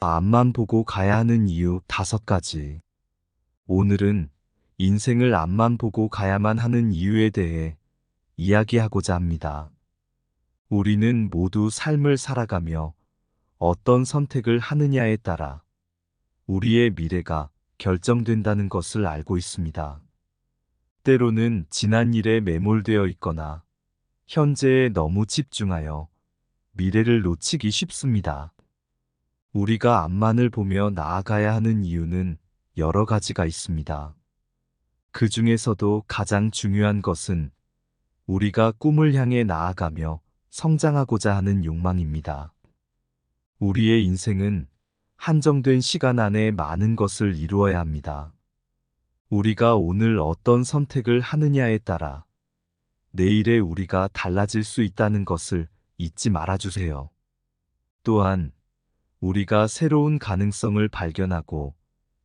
앞만 보고 가야 하는 이유 5가지. 오늘은 인생을 앞만 보고 가야만 하는 이유에 대해 이야기하고자 합니다. 우리는 모두 삶을 살아가며 어떤 선택을 하느냐에 따라 우리의 미래가 결정된다는 것을 알고 있습니다. 때로는 지난 일에 매몰되어 있거나 현재에 너무 집중하여 미래를 놓치기 쉽습니다. 우리가 앞만을 보며 나아가야 하는 이유는 여러 가지가 있습니다. 그 중에서도 가장 중요한 것은 우리가 꿈을 향해 나아가며 성장하고자 하는 욕망입니다. 우리의 인생은 한정된 시간 안에 많은 것을 이루어야 합니다. 우리가 오늘 어떤 선택을 하느냐에 따라 내일의 우리가 달라질 수 있다는 것을 잊지 말아주세요. 또한 우리가 새로운 가능성을 발견하고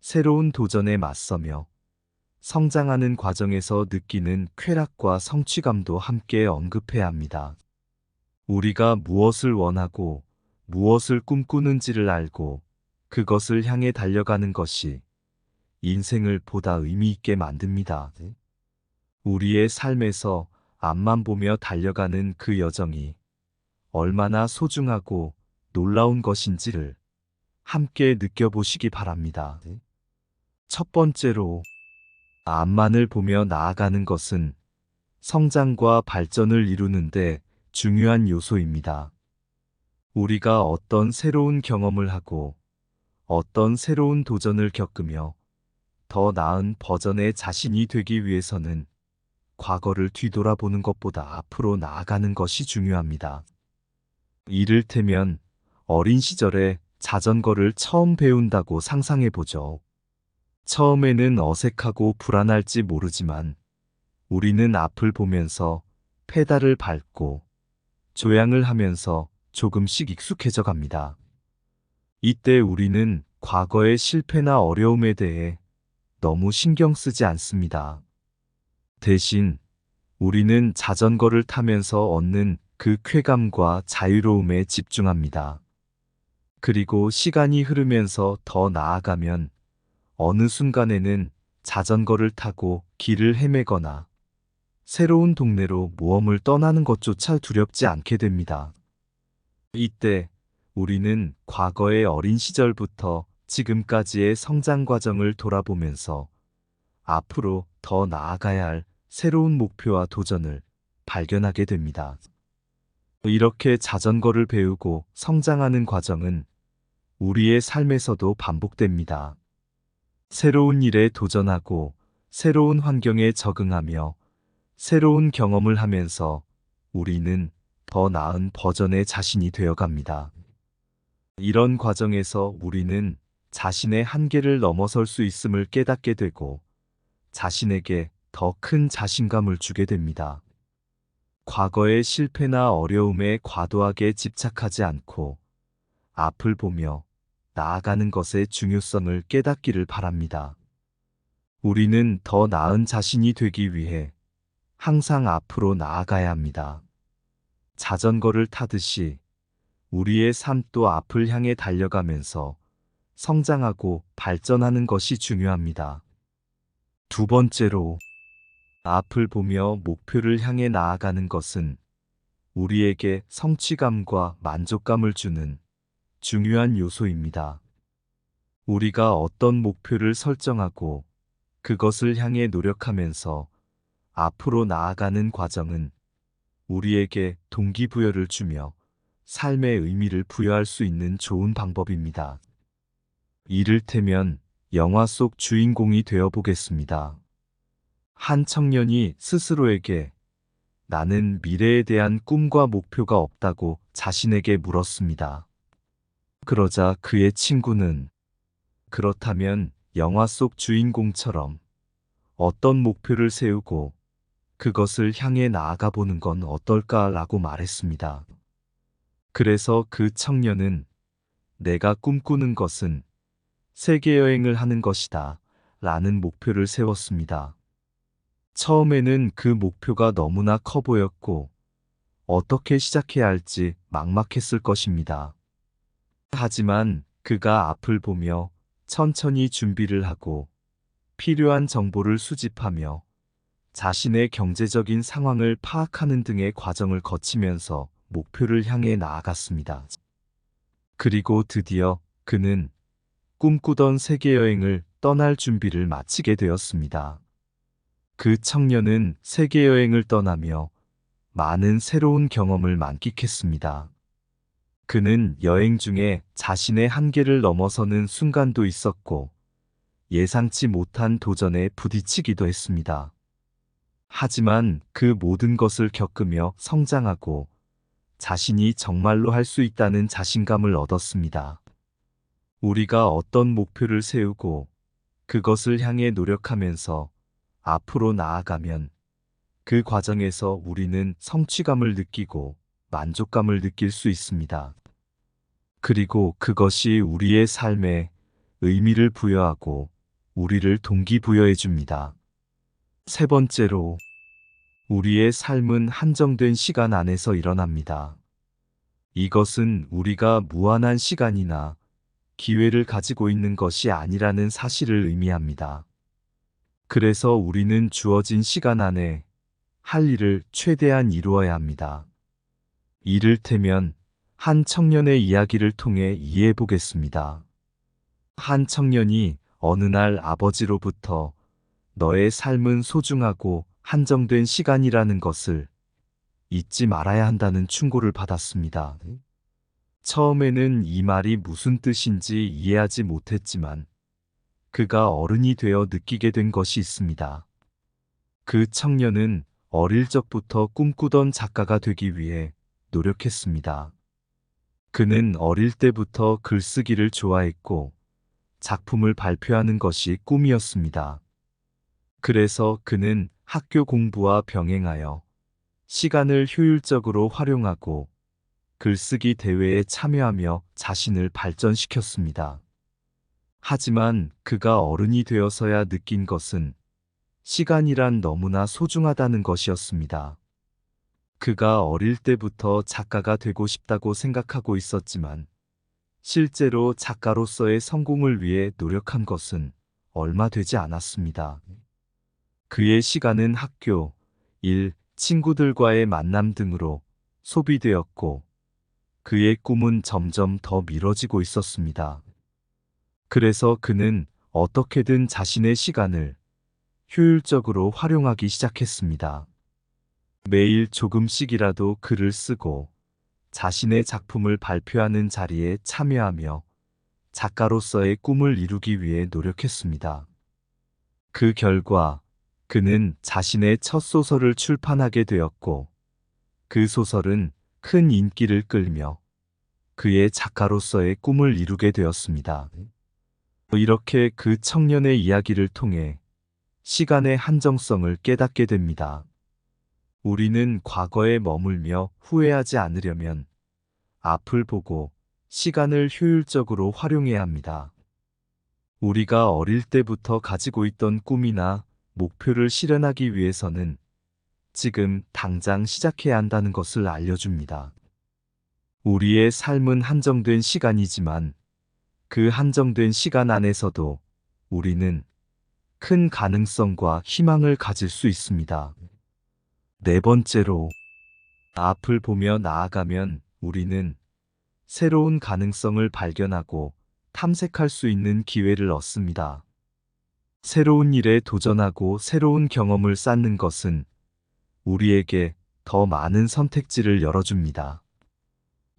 새로운 도전에 맞서며 성장하는 과정에서 느끼는 쾌락과 성취감도 함께 언급해야 합니다. 우리가 무엇을 원하고 무엇을 꿈꾸는지를 알고 그것을 향해 달려가는 것이 인생을 보다 의미 있게 만듭니다. 우리의 삶에서 앞만 보며 달려가는 그 여정이 얼마나 소중하고 놀라운 것인지를 함께 느껴보시기 바랍니다. 첫 번째로, 앞만을 보며 나아가는 것은 성장과 발전을 이루는데 중요한 요소입니다. 우리가 어떤 새로운 경험을 하고 어떤 새로운 도전을 겪으며 더 나은 버전의 자신이 되기 위해서는 과거를 뒤돌아보는 것보다 앞으로 나아가는 것이 중요합니다. 이를테면 어린 시절에 자전거를 처음 배운다고 상상해 보죠. 처음에는 어색하고 불안할지 모르지만 우리는 앞을 보면서 페달을 밟고 조향을 하면서 조금씩 익숙해져 갑니다. 이때 우리는 과거의 실패나 어려움에 대해 너무 신경 쓰지 않습니다. 대신 우리는 자전거를 타면서 얻는 그 쾌감과 자유로움에 집중합니다. 그리고 시간이 흐르면서 더 나아가면 어느 순간에는 자전거를 타고 길을 헤매거나 새로운 동네로 모험을 떠나는 것조차 두렵지 않게 됩니다. 이때 우리는 과거의 어린 시절부터 지금까지의 성장 과정을 돌아보면서 앞으로 더 나아가야 할 새로운 목표와 도전을 발견하게 됩니다. 이렇게 자전거를 배우고 성장하는 과정은 우리의 삶에서도 반복됩니다. 새로운 일에 도전하고 새로운 환경에 적응하며 새로운 경험을 하면서 우리는 더 나은 버전의 자신이 되어갑니다. 이런 과정에서 우리는 자신의 한계를 넘어설 수 있음을 깨닫게 되고 자신에게 더 큰 자신감을 주게 됩니다. 과거의 실패나 어려움에 과도하게 집착하지 않고 앞을 보며 나아가는 것의 중요성을 깨닫기를 바랍니다. 우리는 더 나은 자신이 되기 위해 항상 앞으로 나아가야 합니다. 자전거를 타듯이 우리의 삶도 앞을 향해 달려가면서 성장하고 발전하는 것이 중요합니다. 두 번째로, 앞을 보며 목표를 향해 나아가는 것은 우리에게 성취감과 만족감을 주는 중요한 요소입니다. 우리가 어떤 목표를 설정하고 그것을 향해 노력하면서 앞으로 나아가는 과정은 우리에게 동기부여를 주며 삶의 의미를 부여할 수 있는 좋은 방법입니다. 이를테면 영화 속 주인공이 되어 보겠습니다. 한 청년이 스스로에게 나는 미래에 대한 꿈과 목표가 없다고 자신에게 물었습니다. 그러자 그의 친구는 그렇다면 영화 속 주인공처럼 어떤 목표를 세우고 그것을 향해 나아가 보는 건 어떨까라고 말했습니다. 그래서 그 청년은 내가 꿈꾸는 것은 세계 여행을 하는 것이다 라는 목표를 세웠습니다. 처음에는 그 목표가 너무나 커 보였고 어떻게 시작해야 할지 막막했을 것입니다. 하지만 그가 앞을 보며 천천히 준비를 하고 필요한 정보를 수집하며 자신의 경제적인 상황을 파악하는 등의 과정을 거치면서 목표를 향해 나아갔습니다. 그리고 드디어 그는 꿈꾸던 세계여행을 떠날 준비를 마치게 되었습니다. 그 청년은 세계여행을 떠나며 많은 새로운 경험을 만끽했습니다. 그는 여행 중에 자신의 한계를 넘어서는 순간도 있었고 예상치 못한 도전에 부딪히기도 했습니다. 하지만 그 모든 것을 겪으며 성장하고 자신이 정말로 할 수 있다는 자신감을 얻었습니다. 우리가 어떤 목표를 세우고 그것을 향해 노력하면서 앞으로 나아가면 그 과정에서 우리는 성취감을 느끼고 만족감을 느낄 수 있습니다. 그리고 그것이 우리의 삶에 의미를 부여하고 우리를 동기부여해 줍니다. 세 번째로, 우리의 삶은 한정된 시간 안에서 일어납니다. 이것은 우리가 무한한 시간이나 기회를 가지고 있는 것이 아니라는 사실을 의미합니다. 그래서 우리는 주어진 시간 안에 할 일을 최대한 이루어야 합니다. 이를테면 한 청년의 이야기를 통해 이해해 보겠습니다. 한 청년이 어느 날 아버지로부터 너의 삶은 소중하고 한정된 시간이라는 것을 잊지 말아야 한다는 충고를 받았습니다. 처음에는 이 말이 무슨 뜻인지 이해하지 못했지만 그가 어른이 되어 느끼게 된 것이 있습니다. 그 청년은 어릴 적부터 꿈꾸던 작가가 되기 위해 노력했습니다. 그는 어릴 때부터 글쓰기를 좋아했고 작품을 발표하는 것이 꿈이었습니다. 그래서 그는 학교 공부와 병행하여 시간을 효율적으로 활용하고 글쓰기 대회에 참여하며 자신을 발전시켰습니다. 하지만 그가 어른이 되어서야 느낀 것은 시간이란 너무나 소중하다는 것이었습니다. 그가 어릴 때부터 작가가 되고 싶다고 생각하고 있었지만 실제로 작가로서의 성공을 위해 노력한 것은 얼마 되지 않았습니다. 그의 시간은 학교, 일, 친구들과의 만남 등으로 소비되었고 그의 꿈은 점점 더 미뤄지고 있었습니다. 그래서 그는 어떻게든 자신의 시간을 효율적으로 활용하기 시작했습니다. 매일 조금씩이라도 글을 쓰고 자신의 작품을 발표하는 자리에 참여하며 작가로서의 꿈을 이루기 위해 노력했습니다. 그 결과 그는 자신의 첫 소설을 출판하게 되었고 그 소설은 큰 인기를 끌며 그의 작가로서의 꿈을 이루게 되었습니다. 이렇게 그 청년의 이야기를 통해 시간의 한정성을 깨닫게 됩니다. 우리는 과거에 머물며 후회하지 않으려면 앞을 보고 시간을 효율적으로 활용해야 합니다. 우리가 어릴 때부터 가지고 있던 꿈이나 목표를 실현하기 위해서는 지금 당장 시작해야 한다는 것을 알려줍니다. 우리의 삶은 한정된 시간이지만 그 한정된 시간 안에서도 우리는 큰 가능성과 희망을 가질 수 있습니다. 네 번째로, 앞을 보며 나아가면 우리는 새로운 가능성을 발견하고 탐색할 수 있는 기회를 얻습니다. 새로운 일에 도전하고 새로운 경험을 쌓는 것은 우리에게 더 많은 선택지를 열어줍니다.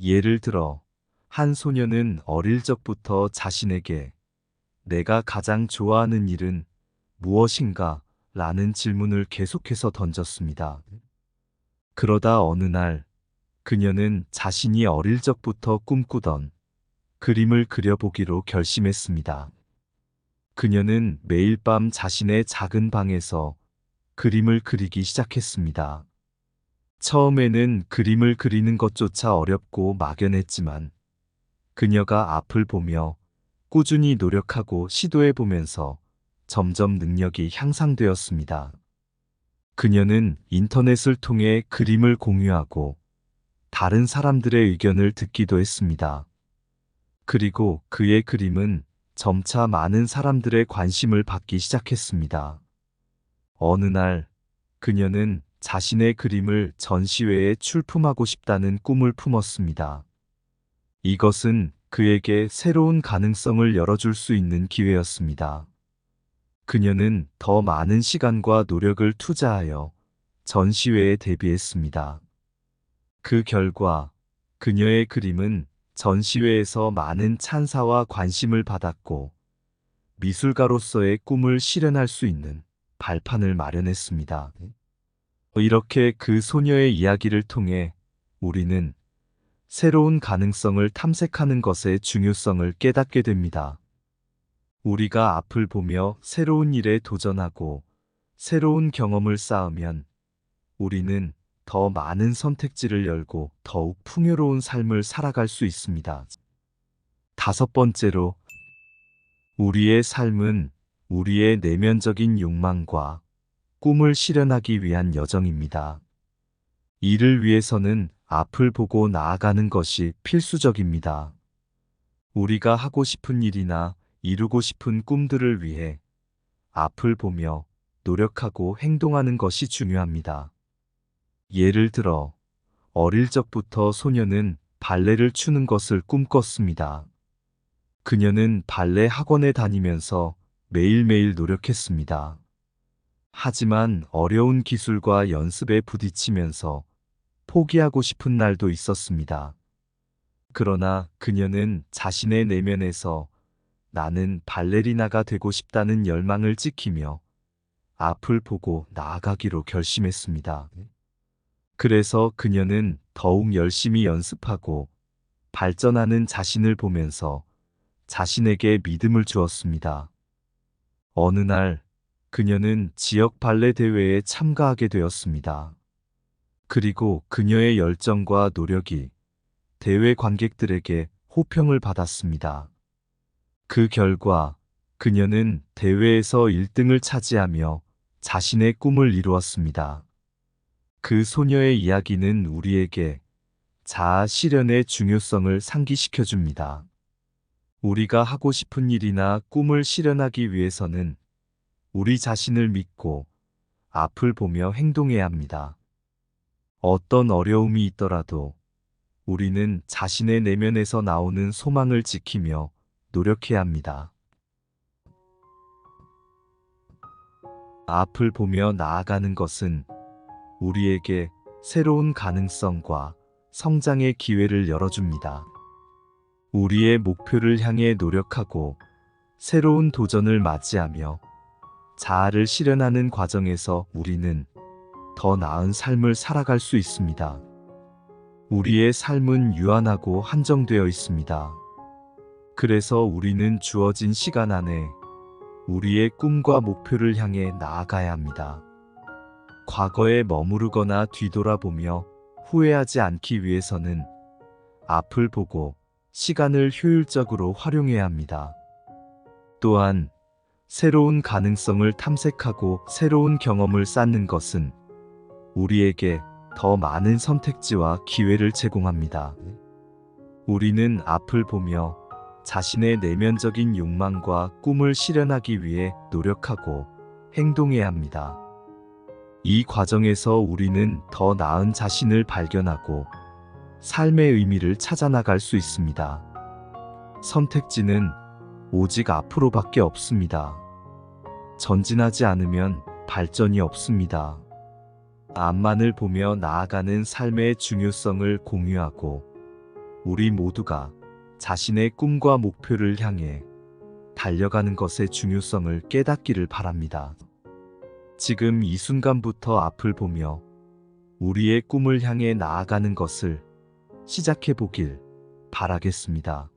예를 들어, 한 소녀는 어릴 적부터 자신에게 내가 가장 좋아하는 일은 무엇인가? 라는 질문을 계속해서 던졌습니다. 그러다 어느 날 그녀는 자신이 어릴 적부터 꿈꾸던 그림을 그려보기로 결심했습니다. 그녀는 매일 밤 자신의 작은 방에서 그림을 그리기 시작했습니다. 처음에는 그림을 그리는 것조차 어렵고 막연했지만 그녀가 앞을 보며 꾸준히 노력하고 시도해보면서 점점 능력이 향상되었습니다. 그녀는 인터넷을 통해 그림을 공유하고 다른 사람들의 의견을 듣기도 했습니다. 그리고 그의 그림은 점차 많은 사람들의 관심을 받기 시작했습니다. 어느 날 그녀는 자신의 그림을 전시회에 출품하고 싶다는 꿈을 품었습니다. 이것은 그에게 새로운 가능성을 열어줄 수 있는 기회였습니다. 그녀는 더 많은 시간과 노력을 투자하여 전시회에 데뷔했습니다. 그 결과 그녀의 그림은 전시회에서 많은 찬사와 관심을 받았고 미술가로서의 꿈을 실현할 수 있는 발판을 마련했습니다. 이렇게 그 소녀의 이야기를 통해 우리는 새로운 가능성을 탐색하는 것의 중요성을 깨닫게 됩니다. 우리가 앞을 보며 새로운 일에 도전하고 새로운 경험을 쌓으면 우리는 더 많은 선택지를 열고 더욱 풍요로운 삶을 살아갈 수 있습니다. 다섯 번째로, 우리의 삶은 우리의 내면적인 욕망과 꿈을 실현하기 위한 여정입니다. 이를 위해서는 앞을 보고 나아가는 것이 필수적입니다. 우리가 하고 싶은 일이나 이루고 싶은 꿈들을 위해 앞을 보며 노력하고 행동하는 것이 중요합니다. 예를 들어 어릴 적부터 소녀는 발레를 추는 것을 꿈꿨습니다. 그녀는 발레 학원에 다니면서 매일매일 노력했습니다. 하지만 어려운 기술과 연습에 부딪히면서 포기하고 싶은 날도 있었습니다. 그러나 그녀는 자신의 내면에서 나는 발레리나가 되고 싶다는 열망을 지키며 앞을 보고 나아가기로 결심했습니다. 그래서 그녀는 더욱 열심히 연습하고 발전하는 자신을 보면서 자신에게 믿음을 주었습니다. 어느 날 그녀는 지역 발레 대회에 참가하게 되었습니다. 그리고 그녀의 열정과 노력이 대회 관객들에게 호평을 받았습니다. 그 결과 그녀는 대회에서 1등을 차지하며 자신의 꿈을 이루었습니다. 그 소녀의 이야기는 우리에게 자아 실현의 중요성을 상기시켜 줍니다. 우리가 하고 싶은 일이나 꿈을 실현하기 위해서는 우리 자신을 믿고 앞을 보며 행동해야 합니다. 어떤 어려움이 있더라도 우리는 자신의 내면에서 나오는 소망을 지키며 노력해야 합니다. 앞을 보며 나아가는 것은 우리에게 새로운 가능성과 성장의 기회를 열어줍니다. 우리의 목표를 향해 노력하고 새로운 도전을 맞이하며 자아를 실현하는 과정에서 우리는 더 나은 삶을 살아갈 수 있습니다. 우리의 삶은 유한하고 한정되어 있습니다. 그래서 우리는 주어진 시간 안에 우리의 꿈과 목표를 향해 나아가야 합니다. 과거에 머무르거나 뒤돌아보며 후회하지 않기 위해서는 앞을 보고 시간을 효율적으로 활용해야 합니다. 또한 새로운 가능성을 탐색하고 새로운 경험을 쌓는 것은 우리에게 더 많은 선택지와 기회를 제공합니다. 우리는 앞을 보며 자신의 내면적인 욕망과 꿈을 실현하기 위해 노력하고 행동해야 합니다. 이 과정에서 우리는 더 나은 자신을 발견하고 삶의 의미를 찾아나갈 수 있습니다. 선택지는 오직 앞으로밖에 없습니다. 전진하지 않으면 발전이 없습니다. 앞만을 보며 나아가는 삶의 중요성을 공유하고 우리 모두가 자신의 꿈과 목표를 향해 달려가는 것의 중요성을 깨닫기를 바랍니다. 지금 이 순간부터 앞을 보며 우리의 꿈을 향해 나아가는 것을 시작해 보길 바라겠습니다.